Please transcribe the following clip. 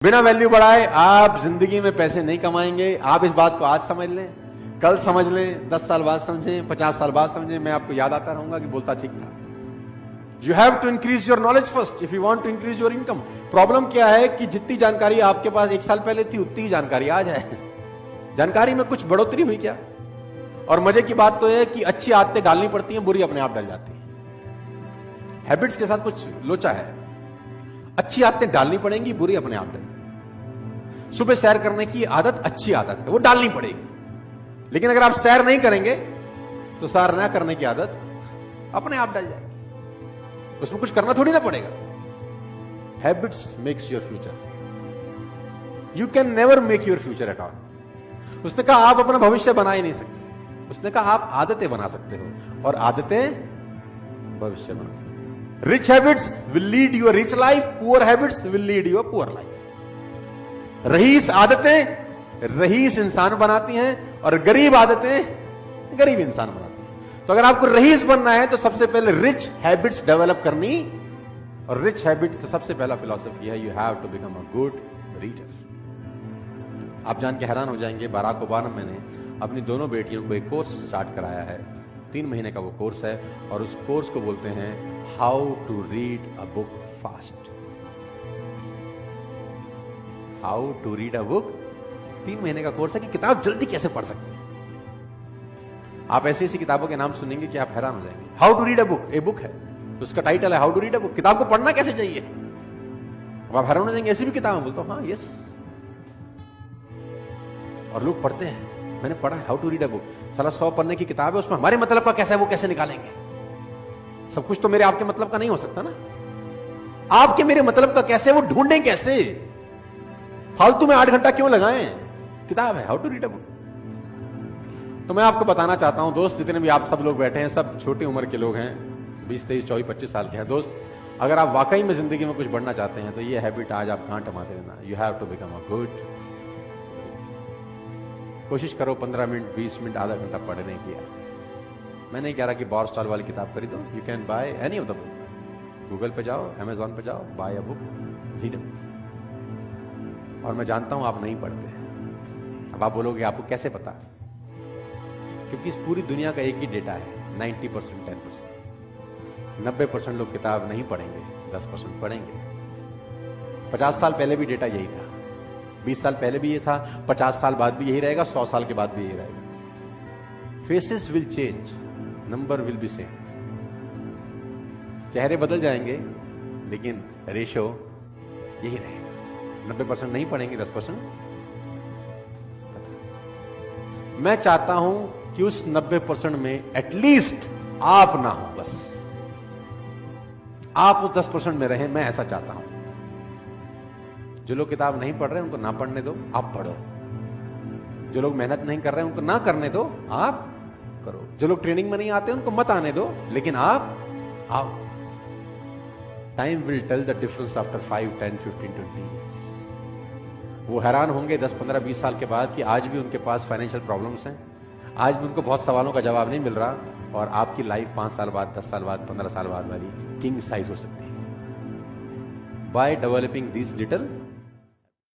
बिना वैल्यू बढ़ाए आप जिंदगी में पैसे नहीं कमाएंगे। आप इस बात को आज समझ लें, कल समझ लें, 10 साल बाद समझें, 50 साल बाद समझें, मैं आपको याद आता रहूंगा कि बोलता ठीक था। You have to increase your knowledge first if you want to increase your income. Problem क्या है कि जितनी जानकारी आपके पास 1 साल पहले थी उतनी ही जानकारी आज है। जानकारी में कुछ बढ़ोतरी हुई क्या? और मजे की बात तो है कि अच्छी आदतें डालनी पड़ती हैं, बुरी अपने आप डल जाती हैं। हैबिट्स के साथ कुछ लोचा है। अच्छी आदतें डालनी पड़ेंगी, बुरी अपने आप डल। सुबह सैर करने की आदत अच्छी आदत है, वो डालनी पड़ेगी। लेकिन अगर आप सैर नहीं करेंगे तो सैर ना करने की आदत अपने आप डल जाएगी। उसमें कुछ करना थोड़ी ना पड़ेगा। Habits makes your future. You can never make your future at all. उसने कहा आप अपना भविष्य बना ही नहीं सकते। उसने कहा आप आदतें बना सकते हो, और आदतें भविष्य बना सकते हो। Rich habits will lead you a rich life, poor habits will lead you a poor life. रईस आदतें रईस इंसान बनाती हैं, और गरीब आदतें गरीब इंसान बनाती हैं। तो अगर आपको रईस बनना है तो सबसे पहले रिच हैबिट्स डेवलप करनी, और रिच हैबिट का सबसे पहला फिलॉसफी है you have to become a good reader. आप जान के हैरान हो जाएंगे, बाराक ओबामा ने अपनी दोनों बेटियों को एक कोर्स स्टार्ट कराया है। 3 महीने का वो कोर्स है, और उस कोर्स को बोलते हैं how to read a book fast. How to read a book. 3 महीने का कोर्स है कि किताब जल्दी कैसे पढ़ सकते हैं। आप ऐसी ऐसी किताबों के नाम सुनेंगे कि आप हैरान हो जाएंगे। How to read a book, a book है, तो उसका टाइटल है how to read a book. किताब को पढ़ना कैसे चाहिए, अब आप हैरान हो जाएंगे। ऐसी भी किताब है, बोलता हूं हाँ यस, और लोग पढ़ते हैं। मैंने पढ़ा है how to read a book. साला 100 पन्ने की किताब है, उसमें हमारे मतलब का कैसा है वो कैसे निकालेंगे। सब कुछ तो मेरे आपके मतलब का नहीं हो सकता ना। आपके मेरे मतलब का कैसे, वो ढूंढें कैसे। फालतू में 8 घंटा क्यों लगाएं। किताब है how to read a book. तो मैं आपको बताना चाहता हूं दोस्त, जितने भी आप सब लोग बैठे हैं, सब छोटी उम्र के लोग हैं, 20, 23, 24, 25 साल के हैं दोस्त। अगर आप वाकई में जिंदगी में कुछ बढ़ना चाहते हैं तो ये हैबिट आज आप गांठ मारते रहना। You have to become a good. कोशिश करो 15 मिनट, 20 मिनट, आधा घंटा पढ़ने की। मैं नहीं कह रहा कि बॉर स्टॉल वाली किताब खरीदो। You can by any of the book. Google पे जाओ, अमेजॉन पे जाओ, बाय अ बुक, रीड। और मैं जानता हूं आप नहीं पढ़ते। अब आप बोलोगे आपको कैसे पता? क्योंकि इस पूरी दुनिया का एक ही डेटा है, 90%, 10%। 90% लोग किताब नहीं पढ़ेंगे, 10% पढ़ेंगे। 50 साल पहले भी डेटा यही था, 20 साल पहले भी ये था, 50 साल बाद भी यही रहेगा, 100 साल के बाद भी यही रहेगा। Faces will change, number will be same. चेहरे बदल जाएंगे, लेकिन रेशो यही रहेगा। 90% नहीं पढ़ेंगे, 10%। मैं चाहता हूं कि उस 90% में एटलीस्ट आप ना हो, बस आप उस 10% में रहें। मैं ऐसा चाहता हूं। जो लोग किताब नहीं पढ़ रहे उनको ना पढ़ने दो, आप पढ़ो। जो लोग मेहनत नहीं कर रहे उनको ना करने दो, आप करो। जो लोग ट्रेनिंग में नहीं आते उनको मत आने दो, लेकिन आप आओ। Time will tell the difference after 5, 10, 15, 20 years। वो हैरान होंगे 10, 15, 20 साल के बाद कि आज भी उनके पास फाइनेंशियल प्रॉब्लम्स हैं, आज भी उनको बहुत सवालों का जवाब नहीं मिल रहा, और आपकी लाइफ 5 साल बाद, 10 साल बाद, 15 साल बाद वाली किंग साइज हो सकती है। By developing this little